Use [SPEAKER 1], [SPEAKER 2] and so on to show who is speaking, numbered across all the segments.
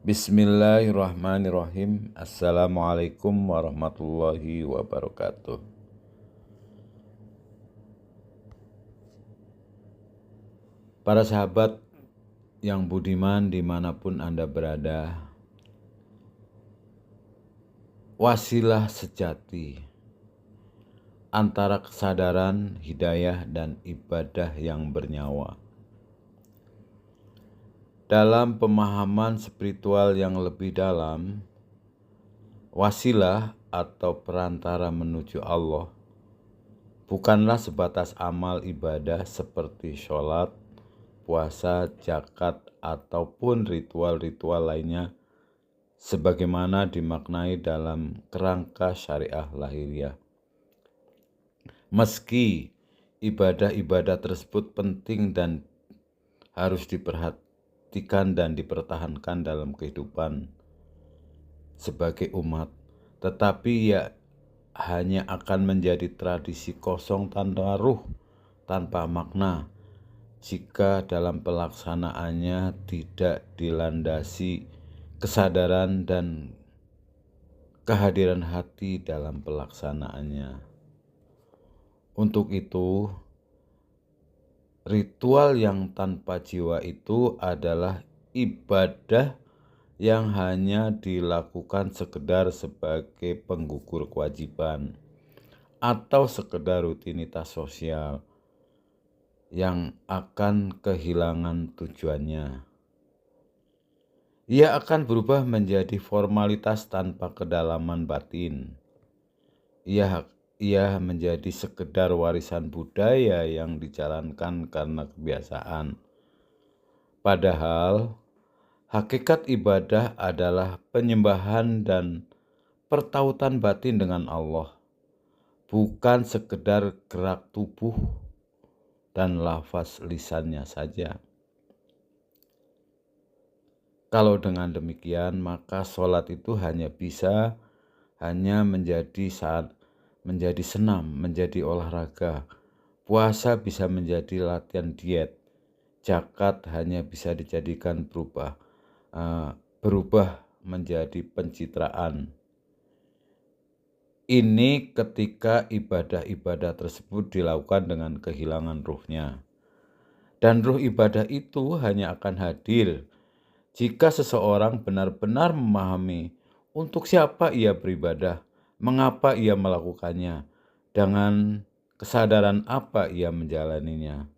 [SPEAKER 1] Bismillahirrahmanirrahim. Assalamualaikum warahmatullahi wabarakatuh. Para sahabat yang budiman dimanapun Anda berada, wasilah sejati antara kesadaran, hidayah, dan ibadah yang bernyawa. Dalam pemahaman spiritual yang lebih dalam, wasilah atau perantara menuju Allah bukanlah sebatas amal ibadah seperti sholat, puasa, zakat, ataupun ritual-ritual lainnya sebagaimana dimaknai dalam kerangka syariah lahiriah. Meski ibadah-ibadah tersebut penting dan harus diperhatikan dan dipertahankan dalam kehidupan sebagai umat, tetapi ia hanya akan menjadi tradisi kosong tanpa ruh, tanpa makna, jika dalam pelaksanaannya tidak dilandasi kesadaran dan kehadiran hati dalam pelaksanaannya. Untuk itu, ritual yang tanpa jiwa itu adalah ibadah yang hanya dilakukan sekedar sebagai penggugur kewajiban atau sekedar rutinitas sosial yang akan kehilangan tujuannya. Ia akan berubah menjadi formalitas tanpa kedalaman batin. Ia menjadi sekedar warisan budaya yang dijalankan karena kebiasaan. Padahal hakikat ibadah adalah penyembahan dan pertautan batin dengan Allah, bukan sekedar gerak tubuh dan lafaz lisannya saja. Kalau dengan demikian, maka sholat itu hanya menjadi senam, menjadi olahraga. Puasa bisa menjadi latihan diet. Zakat hanya bisa dijadikan berubah menjadi pencitraan. Ini ketika ibadah-ibadah tersebut dilakukan dengan kehilangan ruhnya. Dan ruh ibadah itu hanya akan hadir jika seseorang benar-benar memahami untuk siapa ia beribadah, mengapa ia melakukannya, dengan kesadaran apa ia menjalaninya.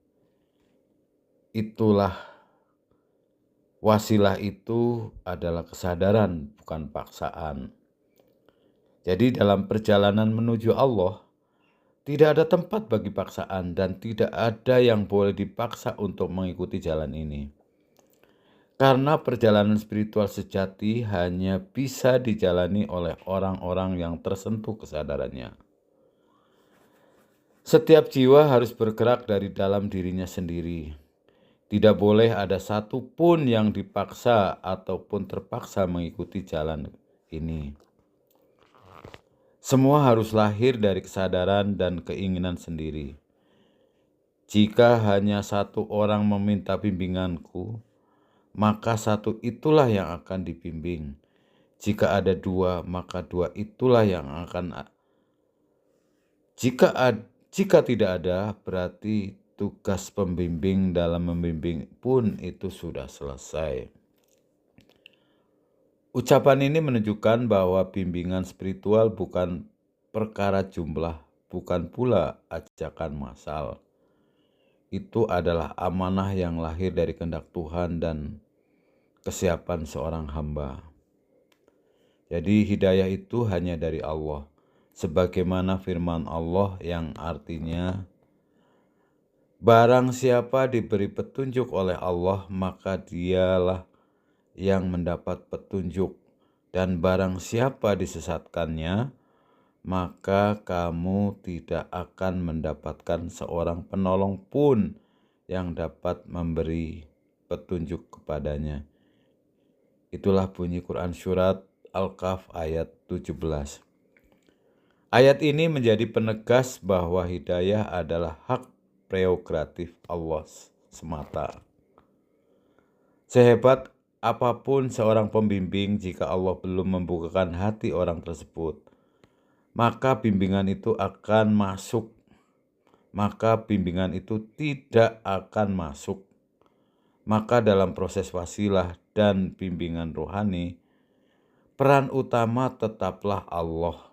[SPEAKER 1] Wasilah itu adalah kesadaran, bukan paksaan. Jadi dalam perjalanan menuju Allah, tidak ada tempat bagi paksaan dan tidak ada yang boleh dipaksa untuk mengikuti jalan ini. Karena perjalanan spiritual sejati hanya bisa dijalani oleh orang-orang yang tersentuh kesadarannya. Setiap jiwa harus bergerak dari dalam dirinya sendiri. Tidak boleh ada satu pun yang dipaksa ataupun terpaksa mengikuti jalan ini. Semua harus lahir dari kesadaran dan keinginan sendiri. Jika hanya satu orang meminta bimbinganku, maka satu itulah yang akan dibimbing. Jika ada dua, maka dua itulah yang akan. Jika tidak ada, berarti tugas pembimbing dalam membimbing pun itu sudah selesai. Ucapan ini menunjukkan bahwa bimbingan spiritual bukan perkara jumlah, bukan pula ajakan massal. Itu adalah amanah yang lahir dari kehendak Tuhan dan kesiapan seorang hamba. Jadi hidayah itu hanya dari Allah, sebagaimana firman Allah yang artinya, barang siapa diberi petunjuk oleh Allah, maka dialah yang mendapat petunjuk, dan barang siapa disesatkannya, maka kamu tidak akan mendapatkan seorang penolong pun yang dapat memberi petunjuk kepadanya. Itulah bunyi Quran surat Al-Kahf ayat 17. Ayat ini menjadi penegas bahwa hidayah adalah hak prerogatif Allah semata. Sehebat apapun seorang pembimbing, jika Allah belum membukakan hati orang tersebut, maka bimbingan itu akan masuk. Maka bimbingan itu tidak akan masuk. Maka dalam proses wasilah dan bimbingan rohani, peran utama tetaplah Allah.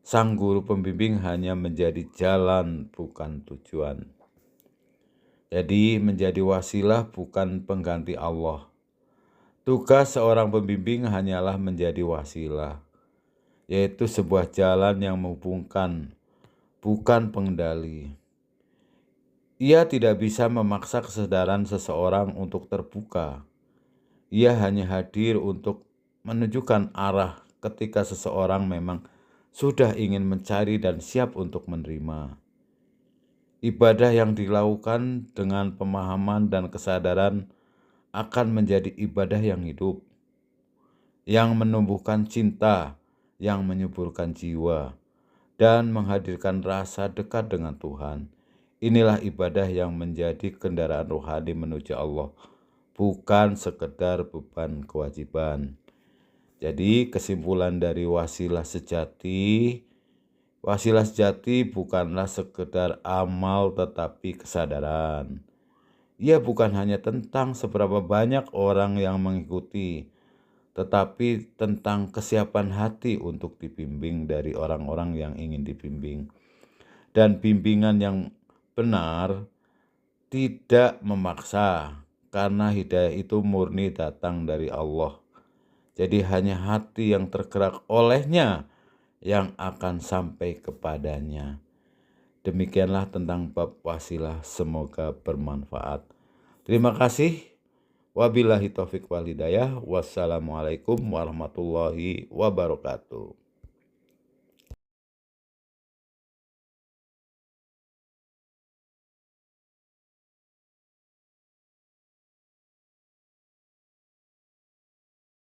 [SPEAKER 1] Sang guru pembimbing hanya menjadi jalan, bukan tujuan. Jadi menjadi wasilah bukan pengganti Allah. Tugas seorang pembimbing hanyalah menjadi wasilah, yaitu sebuah jalan yang menghubungkan, bukan pengendali. Ia tidak bisa memaksa kesadaran seseorang untuk terbuka. Ia hanya hadir untuk menunjukkan arah ketika seseorang memang sudah ingin mencari dan siap untuk menerima. Ibadah yang dilakukan dengan pemahaman dan kesadaran akan menjadi ibadah yang hidup, yang menumbuhkan cinta, yang menyuburkan jiwa, dan menghadirkan rasa dekat dengan Tuhan. Inilah ibadah yang menjadi kendaraan rohani menuju Allah, bukan sekedar beban kewajiban. Jadi kesimpulan dari wasilah sejati bukanlah sekedar amal tetapi kesadaran. Ia bukan hanya tentang seberapa banyak orang yang mengikuti, tetapi tentang kesiapan hati untuk dibimbing dari orang-orang yang ingin dibimbing. Dan bimbingan yang benar tidak memaksa, karena hidayah itu murni datang dari Allah. Jadi hanya hati yang tergerak olehnya yang akan sampai kepadanya. Demikianlah tentang bab wasilah, semoga bermanfaat. Terima kasih. Wabillahi taufik wal hidayah. Wassalamualaikum warahmatullahi wabarakatuh.